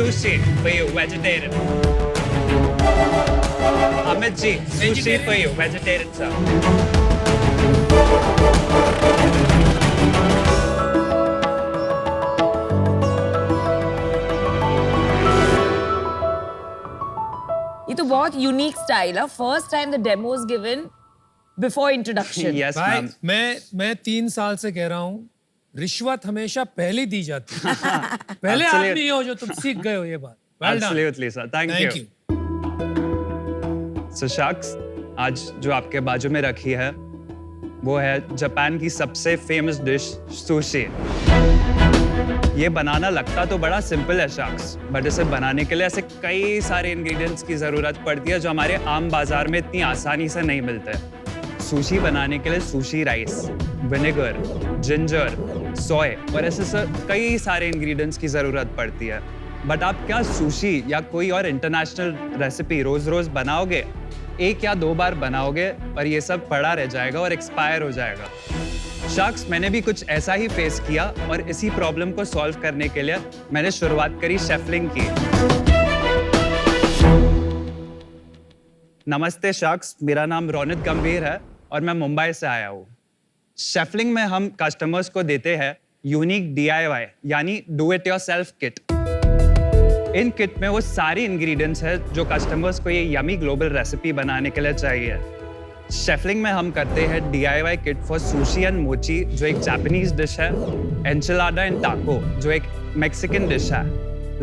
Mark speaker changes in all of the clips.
Speaker 1: sushi for you, vegetarian. Amit ji, sushi for you, vegetarian sir.
Speaker 2: ये तो बहुत unique style है. First time the demo is given before introduction.
Speaker 1: Yes,
Speaker 3: भाई
Speaker 1: ma'am.
Speaker 3: मैं 3 साल से कह रहा हूँ, रिश्वत हमेशा पहले दी जाती है. पहले आप
Speaker 1: Absolute.
Speaker 3: नहीं हो जो तुम सीख गए हो ये बात. Well done.
Speaker 1: Absolutely sir. Thank
Speaker 3: Thank
Speaker 1: you.
Speaker 3: you.
Speaker 1: So शख्स आज जो आपके बाजू में रखी है वो है जापान की सबसे फेमस डिश सुशी. ये बनाना लगता तो बड़ा सिंपल है शख्स, बट इसे बनाने के लिए ऐसे कई सारे इंग्रेडिएंट्स की जरूरत पड़ती है जो हमारे आम बाजार में इतनी आसानी से नहीं मिलते. सुशी बनाने के लिए सुशी राइस, विनेगर, जिंजर, सोय और ऐसे कई सारे इंग्रेडिएंट्स की जरूरत पड़ती है. बट आप क्या सुशी या कोई और इंटरनेशनल रेसिपी रोज रोज बनाओगे? 1 या 2 बार बनाओगे और ये सब पड़ा रह जाएगा और एक्सपायर हो जाएगा. शख्स मैंने भी कुछ ऐसा ही फेस किया और इसी प्रॉब्लम को सॉल्व करने के लिए मैंने शुरुआत करी शेफलिंग की. नमस्ते शख्स, मेरा नाम रौनित गंभीर है और मैं मुंबई से आया हूँ. शेफलिंग में हम कस्टमर्स को देते हैं यूनिक DIY यानी do it yourself kit. In kit में वो सारी इंग्रेडिएंट्स है जो कस्टमर्स को ये यमी ग्लोबल रेसिपी बनाने के लिए चाहिए. शेफलिंग में हम करते हैं DIY kit for sushi and मोची जो एक जापानीज डिश है, एंचिलाडा एंड टाको जो एक मेक्सिकन डिश है,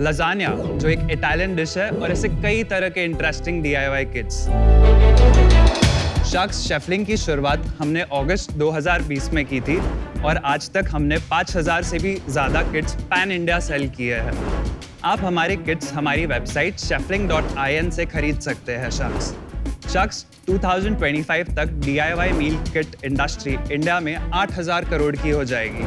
Speaker 1: लजानिया जो एक इटालियन डिश है और ऐसे कई तरह के इंटरेस्टिंग DIY किट्स. शख्स शेफलिंग की शुरुआत हमने अगस्त 2020 में की थी और आज तक हमने 5000 से भी ज़्यादा किट्स पैन इंडिया सेल किए हैं. आप हमारे किट्स हमारी वेबसाइट sheffling.in से खरीद सकते हैं. शख्स 2025 तक DIY मील किट इंडस्ट्री इंडिया में 8000 करोड़ की हो जाएगी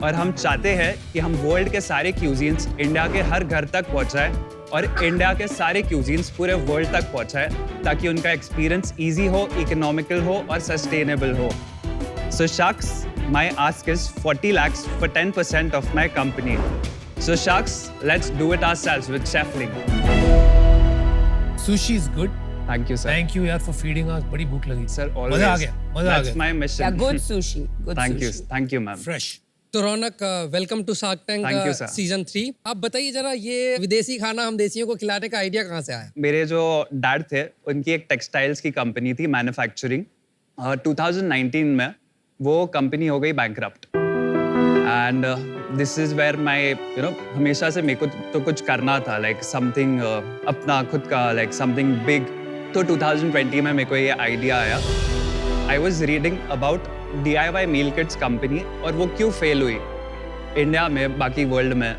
Speaker 1: और हम चाहते हैं कि हम वर्ल्ड के सारे क्यूजीन्स इंडिया के हर घर तक पहुंचाएं और इंडिया के सारे क्यूजीन्स पूरे वर्ल्ड तक पहुंचाएं ताकि उनका एक्सपीरियंस इजी हो, इकोनॉमिकल हो और सस्टेनेबल हो. सो शख्स, my ask is 40 lakhs for 10% of my company. So shaks, let's do it ourselves with Chefling.
Speaker 3: Sushi is good.
Speaker 1: Thank you, sir.
Speaker 3: Thank you यार for feeding us. बड़ी भूख लगी.
Speaker 1: Sir, always.
Speaker 3: मजा आ गया.
Speaker 1: That's my mission.
Speaker 2: Yeah, good sushi. Good
Speaker 1: Thank
Speaker 2: sushi.
Speaker 1: you. Thank you, ma'am.
Speaker 3: Fresh.
Speaker 4: तो Raunak, welcome to shark
Speaker 1: Thank you,
Speaker 4: tank
Speaker 1: sir.
Speaker 4: Season 3. आप बताइए जरा, ये विदेशी खाना हम देसियों को खिलाने का आइडिया कहाँ से आया?
Speaker 1: मेरे जो डैड थे उनकी एक टेक्सटाइल्स की कंपनी थी, मैन्युफैक्चरिंग. 2019 में वो कंपनी हो गई bankrupt and this is where my हमेशा से मेरे को तो कुछ करना था, लाइक समथिंग अपना खुद का, लाइक समथिंग बिग. तो 2020 में मेरे को ये आइडिया आया. I was reading about DIY meal kits company और वो क्यों फेल हुई इंडिया में, बाकी वर्ल्ड में,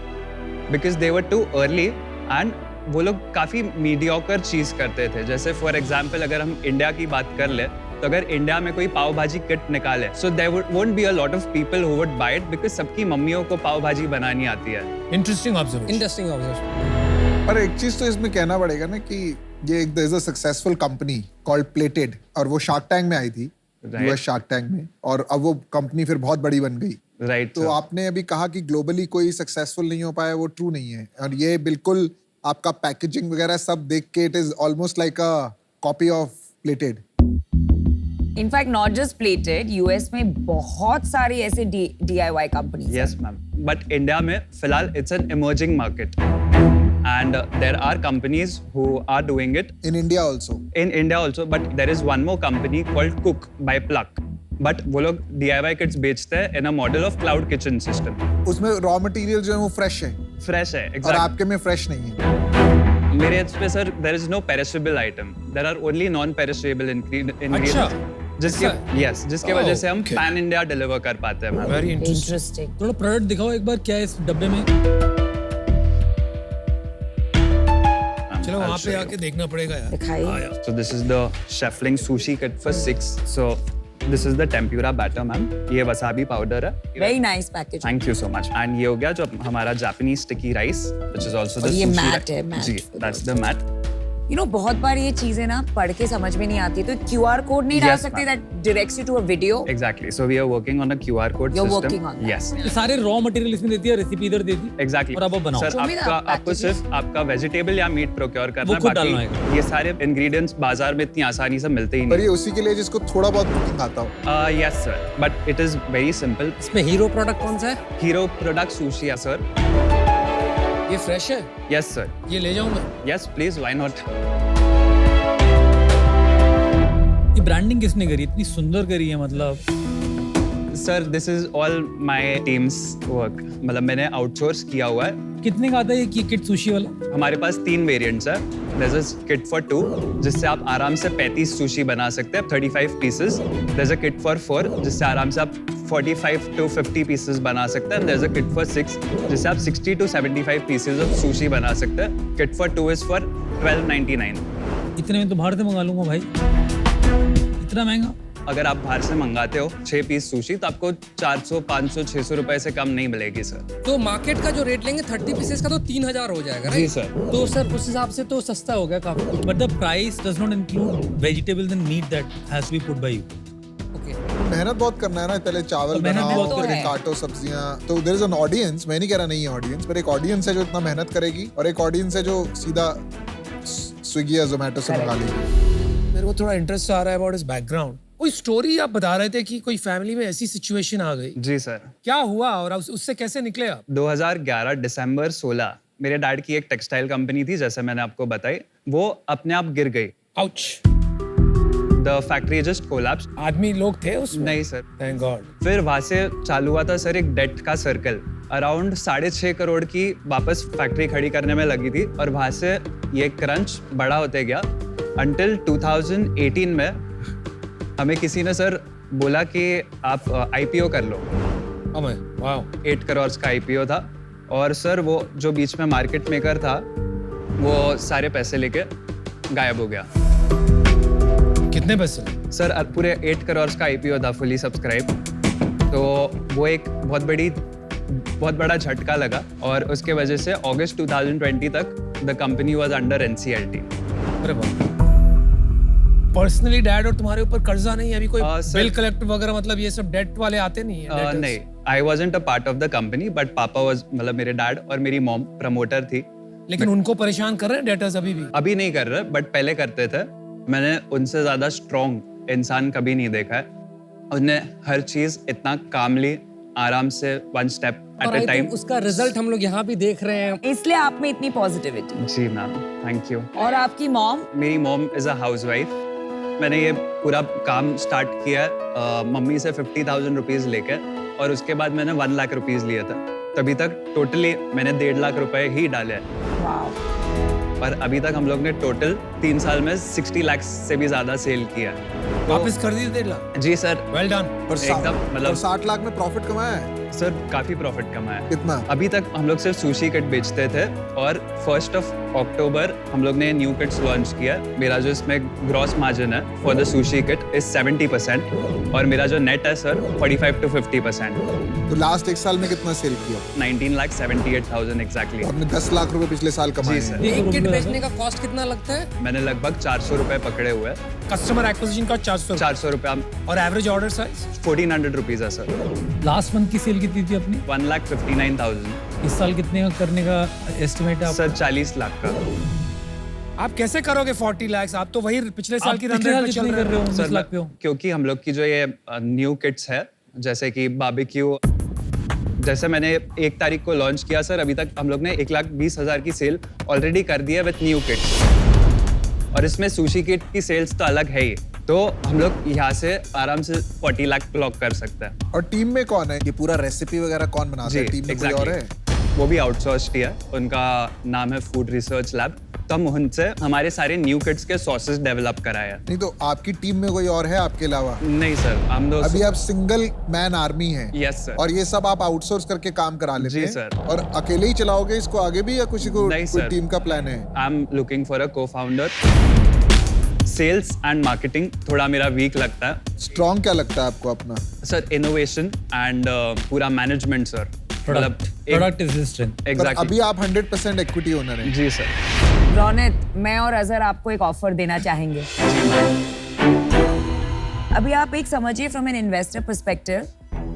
Speaker 1: because they were too early and वो लोग काफ़ी मीडियोकर चीज़ करते थे. जैसे फॉर एग्जाम्पल अगर हम इंडिया की बात कर ले तो अगर इंडिया में कोई पाव भाजी किट निकाले so there won't be a lot of people who would buy it because सबकी मम्मियों को पाव भाजी बनानी आती है.
Speaker 3: Interesting observation.
Speaker 4: Interesting observation.
Speaker 5: पर एक चीज तो इसमें कहना पड़ेगा ना कि ये एक there is a successful company called plated और वो शार्क टैंक में आई थी,
Speaker 1: Right.
Speaker 5: US शार्क टैंक में, और अब वो कंपनी फिर बहुत बड़ी बन गई.
Speaker 1: राइट.
Speaker 5: तो आपने अभी कहा कि ग्लोबली कोई सक्सेसफुल नहीं हो पाया, वो ट्रू नहीं है. और ये बिल्कुल आपका पैकेजिंग वगैरह सब देख के it is almost like a copy of plated.
Speaker 2: In fact, not just plated, US में बहुत सारी ऐसे DIY companies हैं.
Speaker 1: यस मैम, बट इंडिया में फिलहाल it's an emerging market and there are companies who are doing it
Speaker 5: in India also.
Speaker 1: in India also, but there is one more company called Cook by Pluck. But वो लोग DIY kits बेचते हैं in a model of cloud kitchen system.
Speaker 5: उसमें raw material जो है वो fresh है
Speaker 1: Fresh है,
Speaker 5: और
Speaker 1: exactly.
Speaker 5: आपके में फ्रेश नहीं है.
Speaker 1: मेरे पे sir there is no perishable item. There are only non-perishable ingredients.
Speaker 3: अच्छा,
Speaker 1: जिसके
Speaker 3: ऐसा
Speaker 1: yes, जिसके वजह से हम
Speaker 3: okay.
Speaker 1: pan India deliver कर पाते हैं मैम.
Speaker 3: Very interesting.
Speaker 2: Interesting.
Speaker 3: थोड़ा प्रोडक्ट दिखाओ एक बार, क्या है इस डब्बे में? चलो वहाँ पे आके देखना पड़ेगा यार.
Speaker 2: दिखाइए.
Speaker 3: हाँ यार.
Speaker 1: So this is the Chefling sushi kit for 6. So this is the tempura batter, ma'am. ये वसाबी पाउडर है.
Speaker 2: Very nice package.
Speaker 1: Thank you so much. And ये हो गया जो हमारा Japanese sticky rice, which is also the
Speaker 2: और ये
Speaker 1: sushi
Speaker 2: mat है, mat.
Speaker 1: Ji, that's the mat.
Speaker 2: You know, बहुत बार ये चीजें ना पढ़ के समझ में नहीं आती, तो QR कोड नहीं डाल
Speaker 1: Yes,
Speaker 2: सकते
Speaker 1: ma'am.
Speaker 2: that directs you to a video.
Speaker 1: Exactly. So we are working on a QR code
Speaker 2: You're
Speaker 1: system.
Speaker 2: working on that.
Speaker 1: Yes.
Speaker 4: ये सारे रॉ मटेरियल इसमें देती है, रेसिपी इधर देती है
Speaker 1: Exactly.
Speaker 4: और अब आप बनाओ।
Speaker 1: सर
Speaker 2: Show me the
Speaker 1: आपको
Speaker 2: packages.
Speaker 1: सिर्फ आपका वेजिटेबल या मीट प्रोक्योर करना
Speaker 4: वो
Speaker 1: है,
Speaker 4: खुद डालना
Speaker 1: बाकी ये सारे इंग्रेडिएंट्स बाजार में इतनी आसानी से मिलते ही
Speaker 5: पर ये
Speaker 1: नहीं।
Speaker 5: उसी के लिए जिसको थोड़ा बहुत कुकिंग आता हो।
Speaker 1: Yes sir, but it is very simple.
Speaker 4: इसमें हीरो प्रोडक्ट कौन सा है?
Speaker 1: हीरो प्रोडक्ट सुशी है सर।
Speaker 3: ये फ्रेश है,
Speaker 1: यस सर।
Speaker 3: ये ले जाऊं मैं?
Speaker 1: Yes please, why not.
Speaker 4: ये ब्रांडिंग किसने करी, इतनी सुंदर करी है मतलब?
Speaker 1: Sir this is all my teams work, मतलब मैंने आउटसोर्स किया हुआ है।
Speaker 4: कितने का आता है ये किट सुशी वाला?
Speaker 1: हमारे पास 3 वेरिएंट्स है। देयर इज किट फॉर 2 जिससे आप आराम से 35 सुशी बना सकते हैं, 35 pieces. There is a kit for 4 जिससे आराम से आप 45 to 50 पीसेस बना सकते हैं। There is a kit for 6 जिससे आप 60 to 75 पीसेस ऑफ सुशी बना सकते हैं। Kit for 2 is for 12.99।
Speaker 4: इतने में तो बाहर से मंगा लूंगा भाई, इतना महंगा?
Speaker 1: अगर आप बाहर से मंगाते हो 6 पीस सुशी तो आपको 400, 500, 600 रुपए से कम नहीं मिलेगी सर।
Speaker 4: तो मार्केट का जो रेट लेंगे 30 पीसेस का तो 3000 हो जाएगा,
Speaker 1: जी
Speaker 4: राइट?
Speaker 1: सर।
Speaker 4: तो सर उस हिसाब से तो सस्ता हो गया काफी। But the price does not include vegetables and meat that has to be put by you. Okay,
Speaker 5: मेहनत बहुत करना है ना, पहले चावल
Speaker 4: मेहनत भी
Speaker 5: बनाओ,
Speaker 4: बहुत
Speaker 5: फिर
Speaker 2: है।
Speaker 5: काटो सब्जियां। तो देयर इज एन ऑडियंस, मैं नहीं कह रहा नहीं है ऑडियंस, पर एक ऑडियंस है जो इतना मेहनत करेगी और एक ऑडियंस है जो सीधा स्विगी या जोमेटो से मंगा लेगी।
Speaker 3: मेरे को थोड़ा इंटरेस्ट आ रहा है अबाउट हिज बैकग्राउंड। कोई स्टोरी आप बता रहे थे कि कोई फैमिली में ऐसी सिचुएशन आ गई,
Speaker 1: जी सर।
Speaker 3: क्या हुआ और उससे कैसे निकले आप?
Speaker 1: 2011 दिसंबर 16 मेरे डैड की एक टेक्सटाइल कंपनी थी, जैसे मैंने आपको बताई, वो अपने आप गिर गई।
Speaker 3: Ouch.
Speaker 1: The factory just collapse.
Speaker 3: आदमी लोग थे उसमें?
Speaker 1: नहीं सर।
Speaker 3: Thank God.
Speaker 1: फिर वहां से चालू हुआ था सर एक डेट का सर्कल। अराउंड 6.5 करोड़ की वापस फैक्ट्री खड़ी करने में लगी थी और वहां से ये क्रंच बड़ा होते गया अंटिल 2018 में हमें किसी ने सर बोला कि आप IPO कर लो।
Speaker 3: हमें वाओ।
Speaker 1: 8 करोड़ का IPO था और सर वो जो बीच में मार्केट मेकर था वो सारे पैसे लेके गायब हो गया।
Speaker 3: कितने पैसे?
Speaker 1: सर पूरे 8 करोड़ का IPO था, फुली सब्सक्राइब। तो वो एक बहुत बड़ा झटका लगा और उसके वजह से अगस्त 2020 तक the company was under NCLT।
Speaker 3: अरे बाप। पर्सनली डैड और तुम्हारे ऊपर कर्जा नहीं है अभी कोई?
Speaker 1: सर-
Speaker 3: बिल कलेक्टर वगैरह, मतलब ये सब डेट वाले आते नहीं है? debtors?
Speaker 1: नहीं, I wasn't a part of the company but पापा वाज, मतलब मेरे डैड और मेरी मॉम प्रमोटर थी।
Speaker 3: लेकिन उनको परेशान कर रहे हैं डेटर्स अभी भी?
Speaker 1: अभी नहीं कर रहे बट पहले करते थे। मैंने उनसे ज्यादा स्ट्रॉन्ग इंसान कभी नहीं देखा है। उन्हें हर चीज इतना कामली, आराम से, वन स्टेप
Speaker 4: और
Speaker 1: at
Speaker 4: I
Speaker 1: a time.
Speaker 4: think उसका रिजल्ट हम लोग यहाँ भी देख रहे हैं।
Speaker 2: इसलिए आप में इतनी पॉजिटिविटी।
Speaker 1: जी मैम, थैंक यू।
Speaker 2: और आपकी मॉम?
Speaker 1: मेरी मॉम इज अ हाउसवाइफ। मैंने ये पूरा काम स्टार्ट किया है मम्मी से 50,000 रुपीज लेके और उसके बाद मैंने 1 लाख रुपीज लिए थे। तभी तक टोटली मैंने 1.5 लाख रुपए ही डाले हैं।
Speaker 2: वाओ।
Speaker 1: और अभी तक हम लोग ने टोटल 3 साल में 60 लाख से भी ज्यादा सेल किया है।
Speaker 3: वापस कर दिए 1.5 लाख?
Speaker 1: जी सर।
Speaker 3: Well done.
Speaker 5: पर
Speaker 1: एकदम, मतलब
Speaker 5: 60 लाख में प्रॉफिट कमाया है?
Speaker 1: सर काफी प्रॉफिट कमाया है।
Speaker 5: कितना?
Speaker 1: अभी तक हम लोग सिर्फ सुशी किट बेचते थे और 1 अक्टूबर हम लोग ने न्यू किट्स लॉन्च किया। मेरा जो इसमें ग्रॉस मार्जिन है for the sushi kit is 70% और मेरा जो नेट है सर 45 to 50%।
Speaker 5: तो लास्ट 1 साल में कितना सेल किया?
Speaker 1: 19,78,000 एग्जैक्टली।
Speaker 5: आपने 10 लाख रुपए पिछले साल कमाए
Speaker 1: जी
Speaker 5: हैं।
Speaker 1: सर।
Speaker 4: एक किट बेचने का कॉस्ट कितना लगता है?
Speaker 1: मैंने लगभग 400 रुपए पकड़े हुए हैं।
Speaker 3: कस्टमर एक्विजिशन का 400
Speaker 1: 400 रुपए
Speaker 3: और एवरेज ऑर्डर साइज?
Speaker 1: 1400 रुपीज है सर।
Speaker 4: लास्ट मंथ की सेल कितनी थी अपनी?
Speaker 1: 1,59,000।
Speaker 4: इस साल कितने का करने का एस्टिमेट है?
Speaker 1: सर 40 लाख का।
Speaker 3: आप कैसे करोगे 40 लाख? आप तो वही पिछले साल की रन
Speaker 4: पिछले
Speaker 3: रेट
Speaker 4: साल
Speaker 3: पे चल
Speaker 4: जितनी
Speaker 3: रहे
Speaker 4: कर रहे हो
Speaker 3: हो।
Speaker 4: 19 लाख पे हो।
Speaker 1: क्योंकि हम लोग की जो ये न्यू किट्स है, जैसे कि बारबेक्यू, जैसे मैंने 1 तारीख को लॉन्च किया सर, अभी तक हम लोग ने 1,20,000 की सेल ऑलरेडी कर दी है विद न्यू किट्स। और इसमें सुशी किट की सेल्स तो अलग है ही, तो हम लोग यहाँ से आराम से 40 लाख क्लॉक कर सकते हैं।
Speaker 5: और टीम में कौन है? ये पूरा रेसिपी वगैरह कौन बनाता है? टीम में कोई और है?
Speaker 1: वो भी आउटसोर्स्ड ही है। उनका नाम है फूड रिसर्च लैब। तो हम उनसे हमारे सारे न्यू किट्स के सॉसेस डेवलप कराए हैं।
Speaker 5: नहीं तो आपकी टीम में कोई और है आपके अलावा?
Speaker 1: नहीं सर, हम दो।
Speaker 5: अभी आप सिंगल मैन आर्मी हैं।
Speaker 1: Yes sir.
Speaker 5: और ये सब आप आउटसोर्स करके काम करा लेते
Speaker 1: जी
Speaker 5: हैं?
Speaker 1: सर।
Speaker 5: और अकेले ही चलाओगे इसको आगे भी या किसी को
Speaker 1: नहीं
Speaker 5: कोई
Speaker 1: सर।
Speaker 5: टीम का प्लान है?
Speaker 1: I am looking for a co-founder. Sales and marketing थोड़ा मेरा वीक लगता है।
Speaker 5: स्ट्रॉन्ग क्या लगता है आपको अपना?
Speaker 1: सर इनोवेशन एंड पूरा management sir.
Speaker 4: Product is strength.
Speaker 5: पर
Speaker 1: एग्जैक्टली।
Speaker 5: अभी आप 100% इक्विटी ओनर हैं।
Speaker 1: जी सर।
Speaker 2: रौनक, मैं और अजहर आपको एक ऑफर देना चाहेंगे। अभी आप एक समझिए फ्रॉम एन इन्वेस्टर पर्सपेक्टिव,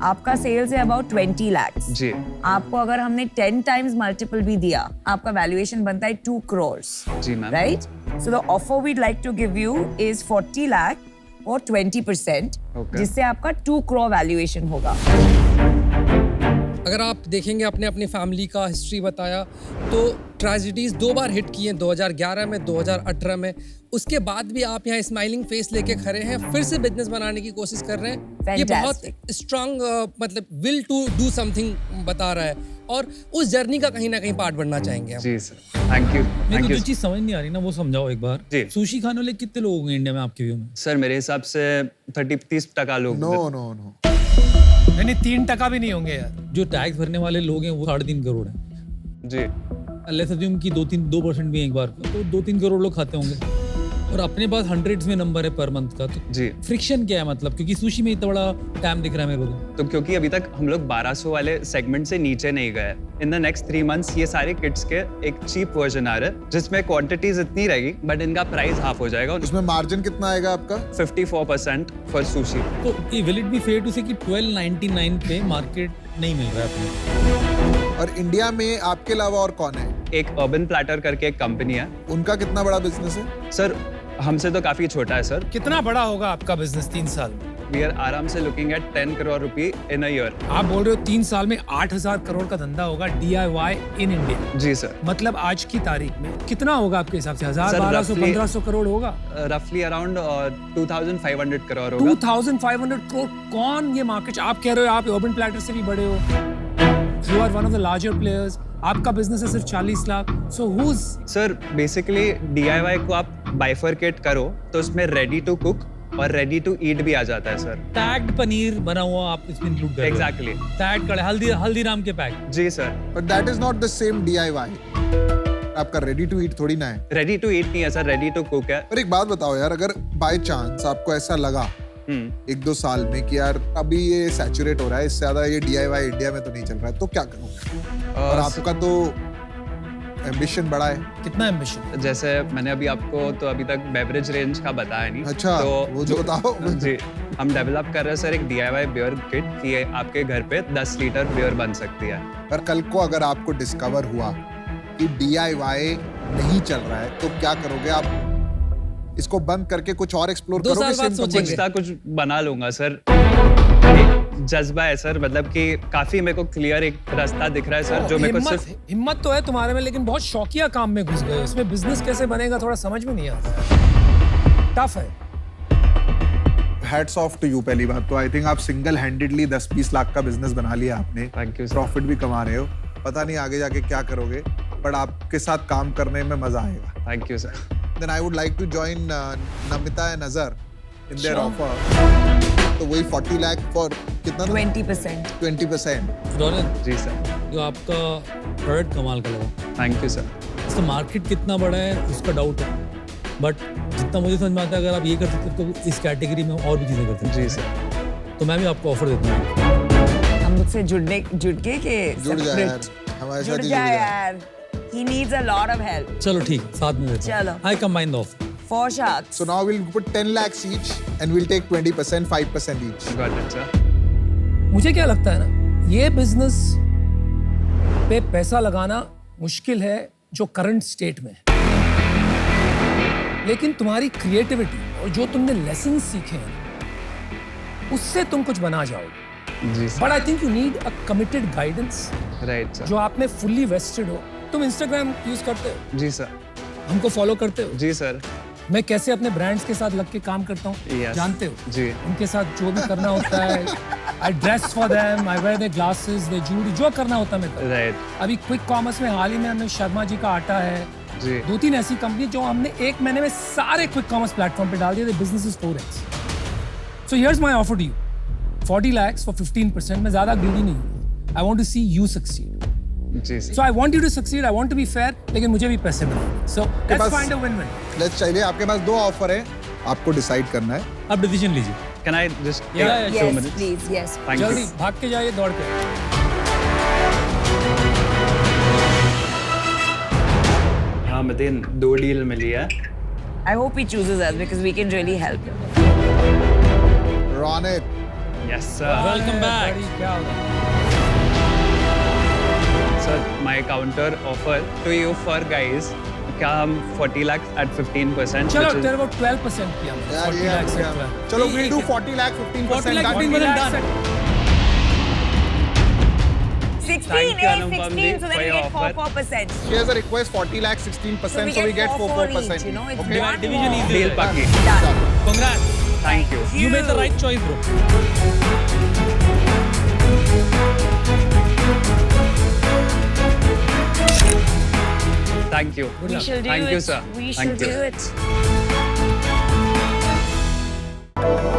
Speaker 2: आपका सेल्स है अबाउट 20 lakhs।
Speaker 1: जी
Speaker 2: आपको अगर हमने 10 times मल्टीपल भी दिया, आपका वैल्यूएशन बनता है 2 crores।
Speaker 1: जी ma'am.
Speaker 2: Right? So the offer we'd like to give you is 40 lakh और 20%,
Speaker 1: Okay.
Speaker 2: जिससे आपका 2 crore वैल्यूएशन होगा।
Speaker 6: अगर आप देखेंगे आपने अपनी फैमिली का हिस्ट्री बताया तो ट्रेजिडीज 2 बार हिट की हैं, 2011 में, 2018 में। उसके बाद भी आप यहाँ स्माइलिंग फेस लेके खड़े हैं, फिर से बिजनेस बनाने की कोशिश कर रहे हैं। ये बहुत
Speaker 2: Fantastic.
Speaker 6: स्ट्रांग मतलब विल टू डू समथिंग बता रहा है और उस जर्नी का कहीं ना कहीं पार्ट बनना चाहेंगे हम।
Speaker 1: जी सर, थैंक यू
Speaker 4: मेरे को
Speaker 1: थैंक
Speaker 4: जो
Speaker 1: यू
Speaker 4: चीज समझ नहीं आ रही ना वो समझाओ एक बार।
Speaker 1: जी।
Speaker 4: सुशी खाने वाले कितने लोग होंगे इंडिया में आपके व्यू में?
Speaker 1: सर। मेरे हिसाब से 30-30% लोग
Speaker 5: नो नो नो,
Speaker 3: नहीं 3% भी नहीं होंगे यार।
Speaker 4: जो टैक्स भरने वाले लोग हैं वो 3.5 करोड़ हैं।
Speaker 1: जी
Speaker 4: लेट्स अज्यूम कि 2% भी एक बार का, तो 2-3 करोड़ लोग खाते होंगे और अपने पास hundreds में नंबर है पर मंथ का। तो
Speaker 1: जी।
Speaker 4: फ्रिक्शन क्या है मतलब, क्योंकि सुशी में इतना बड़ा टाइम दिख रहा है मेरे को।
Speaker 1: तो क्योंकि अभी तक हम लोग 1200 वाले सेगमेंट से नीचे नहीं गए, इन द नेक्स्ट 3 months ये सारे किट्स के एक चीप वर्जन आ रहा है जिसमें क्वांटिटीज इतनी रहेगी बट इनका प्राइस हाफ हो जाएगा।
Speaker 5: उसमें मार्जिन कितना आएगा आपका?
Speaker 1: 54% फॉर सुशी।
Speaker 4: तो will it be fair to say कि 1299 पे मार्केट नहीं मिल रहा है अपने?
Speaker 5: और इंडिया में आपके अलावा और कौन है?
Speaker 1: एक अर्बन प्लेटर करके एक कंपनी है
Speaker 5: उनका कितना बड़ा बिजनेस है?
Speaker 1: सर। हमसे तो काफी छोटा है सर।
Speaker 3: कितना बड़ा होगा आपका बिजनेस 3 साल में?
Speaker 1: वी आर आराम से लुकिंग एट 10 crore रुपए इन अ ईयर।
Speaker 3: आप बोल रहे हो 3 साल में 8000 करोड़ का धंधा होगा DIY इन इंडिया।
Speaker 1: जी सर।
Speaker 3: मतलब आज की तारीख में कितना होगा आपके हिसाब से? 1000,
Speaker 1: सर,
Speaker 3: 1200,
Speaker 1: roughly-
Speaker 3: 1500 करोड़ होगा?
Speaker 1: रफली अराउंड 2500 crore होगा।
Speaker 3: 2500 करोड़। कौन ये मार्केट? आप कह रहे हो आप अर्बन प्लैटर से भी बड़े हो, you are one of the larger players, आपका बिजनेस है सिर्फ 40 lakh. So who's?
Speaker 1: Sir basically DIY को आप बाइफरकेट करो तो उसमें रेडी टू कुक और रेडी टू ईट भी आ जाता है सर।
Speaker 4: टैग्ड पनीर बना हुआ आप इसमें इंक्लूड कर रहे हो?
Speaker 1: एग्जैक्टली।
Speaker 4: टैग कड़े हल्दीराम के पैक।
Speaker 1: जी sir.
Speaker 5: But that is not the same DIY। आपका रेडी टू ईट थोड़ी ना है।
Speaker 1: रेडी टू ईट नहीं है सर, रेडी टू कुक है।
Speaker 5: पर एक बात बताओ यार, अगर बाय चांस आपको ऐसा लगा 1-2 साल में कि यार अभी ये सैचुरेट हो रहा है, इससे ज्यादा ये DIY इंडिया में तो नहीं चल रहा है, तो क्या करोगे? और आपका तो एम्बिशन बड़ा है।
Speaker 3: कितना एम्बिशन?
Speaker 1: जैसे मैंने अभी आपको तो अभी तक बेवरेज रेंज का बताया नहीं।
Speaker 5: अच्छा, वो जो बताओ।
Speaker 1: जी, हम डेवलप कर रहे हैं सर एक DIY बियर किट कि ये आपके घर पे 10 लीटर बियर बन सकती है।
Speaker 5: पर कल को अगर आपको डिस्कवर हुआ कि DIY नहीं चल रहा है, तो क्या करोगे आप? इसको बंद करके कुछ और एक्सप्लोर
Speaker 6: 2
Speaker 5: करोगे?
Speaker 6: साल बाद
Speaker 5: same
Speaker 6: सोचेंगे।
Speaker 5: company?
Speaker 1: कुछ ना कुछ बना लूंगा सर। एक जज्बा है सर, मतलब कि काफी मेरे को क्लियर एक रास्ता दिख रहा है सर जो मेरे को सिर्फ
Speaker 3: हिम्मत तो है तुम्हारे में, लेकिन बहुत शौकिया काम में घुस गए हो। इसमें बिजनेस कैसे बनेगा थोड़ा समझ में नहीं आता। टफ है।
Speaker 5: Hats off to you. पहली बात तो आई थिंक आप सिंगल हैंडेडली 10-20 लाख का बिजनेस बना लिया आपने।
Speaker 1: Thank you sir.
Speaker 5: प्रॉफिट भी कमा रहे हो। पता नहीं आगे जाके क्या करोगे, बट आपके साथ काम करने में मजा आएगा।
Speaker 1: Thank you sir.
Speaker 5: Then I would like to join Namita and Azhar in their
Speaker 2: Sure.
Speaker 5: offer. तो वही 40 लाख फॉर कितना?
Speaker 2: 20%।
Speaker 5: 20%।
Speaker 4: रौनक,
Speaker 1: जी सर।
Speaker 4: जो आपका प्रोडक्ट कमाल का लगा,
Speaker 1: थैंक यू सर।
Speaker 4: इसका मार्केट कितना बड़ा है उसका डाउट है, बट जितना मुझे समझ में आता है अगर आप ये कर सकते हो तो इस कैटेगरी में और भी चीजें कर सकते हैं।
Speaker 1: जी सर।
Speaker 4: तो मैं भी आपको ऑफर देता हूँ।
Speaker 2: हम मुझसे जुड़ के
Speaker 5: जुड़ जा यार, हमारे साथ
Speaker 2: जुड़
Speaker 5: ही जुड़
Speaker 2: जा
Speaker 5: जा।
Speaker 2: यार। He needs a lot of help.
Speaker 4: चलो ठीक, साथ में देते हैं।
Speaker 2: चलो।
Speaker 4: I combine the offer.
Speaker 2: For sharks.
Speaker 5: So now we'll put 10 lakhs each and we'll take 20%, 5% each.
Speaker 1: Got it sir.
Speaker 3: मुझे क्या लगता है ना, ये बिजनेस पे पैसा लगाना मुश्किल है जो करंट स्टेट में है, लेकिन तुम्हारी क्रिएटिविटी और जो तुमने लेसन सीखे हैं उससे तुम कुछ बना जाओगे।
Speaker 1: जी sir.
Speaker 3: But I think you need a committed guidance
Speaker 1: right sir.
Speaker 3: जो आप में फुल्ली वेस्टेड हो। तुम इंस्टाग्राम यूज करते हो,
Speaker 1: जी सर।
Speaker 3: हमको फॉलो करते हो,
Speaker 1: जी सर।
Speaker 3: मैं कैसे अपने ब्रांड्स के साथ लग के काम करता हूँ
Speaker 1: Yes.
Speaker 3: जानते हो?
Speaker 1: जी।
Speaker 3: उनके साथ जो भी करना होता है, I dress for them, I wear their glasses, their jewellery, जो करना होता है मैं करता हूँ।
Speaker 1: राइट।
Speaker 3: अभी क्विक कॉमर्स में हाल ही में हमने शर्मा जी का आटा है,
Speaker 1: जी।
Speaker 3: 2-3 ऐसी कंपनी जो हमने 1 महीने में सारे क्विक कॉमर्स प्लेटफॉर्म पे डाल दिए थे। Business is 4x। So here's my offer to you, 40 lakhs for 15%। मैं ज्यादा ग्रीडी नहीं हूँ। I want to see you succeed.
Speaker 1: जी sir.
Speaker 3: So I want you to succeed, I want to be fair, लेकिन मुझे भी पैसे मिले। So let's
Speaker 5: pass-
Speaker 3: find a win win.
Speaker 5: Let's चलिए, आपके पास 2 ऑफर है, आपको डिसाइड करना है।
Speaker 4: आप डिसीजन लीजिए।
Speaker 1: Can I just
Speaker 4: Yeah,
Speaker 1: 2
Speaker 2: Yes,
Speaker 1: minutes?
Speaker 2: please. Yes.
Speaker 1: Thank
Speaker 3: जल्दी
Speaker 1: यू।
Speaker 3: भाग के जाइए, दौड़ के।
Speaker 1: मदीन 2 डील मिली है.
Speaker 2: I hope he chooses us because we can really help him.
Speaker 5: Ronak,
Speaker 1: Yes sir.
Speaker 4: Welcome back.
Speaker 3: बड़ी क्या हो रहा है?
Speaker 1: Sir, my counter offer to you for guys. क्या हम 40 lakhs at 15%?
Speaker 3: चलो
Speaker 1: which is-
Speaker 3: तेरे को 12% किया मैंने,
Speaker 5: यार
Speaker 3: 40
Speaker 5: ये
Speaker 3: lakhs
Speaker 5: क्या-
Speaker 3: at 12.
Speaker 5: चलो we'll do 40 lakh 15%
Speaker 4: 40 lakh,
Speaker 5: done.
Speaker 4: 15%
Speaker 3: lakhs
Speaker 4: done.
Speaker 3: at-
Speaker 2: 16,
Speaker 1: Thank you,
Speaker 2: eh?
Speaker 1: Anupam
Speaker 2: 16,
Speaker 1: ji,
Speaker 2: so
Speaker 1: for
Speaker 2: then you
Speaker 1: your
Speaker 2: get
Speaker 1: offer.
Speaker 2: 4%.
Speaker 5: She has a request 40 lakh 16%, so we get 4%.
Speaker 2: each, you know, it's
Speaker 5: Okay?
Speaker 2: one
Speaker 4: Division
Speaker 2: more.
Speaker 4: easy.
Speaker 1: Deal paki.
Speaker 2: Done.
Speaker 4: Congrats.
Speaker 1: Thank you.
Speaker 4: You made the right choice, bro.
Speaker 1: Thank you.
Speaker 2: We shall do
Speaker 1: Thank
Speaker 2: it.
Speaker 1: you, sir.
Speaker 2: We
Speaker 1: Thank
Speaker 2: shall
Speaker 1: you.
Speaker 2: do it.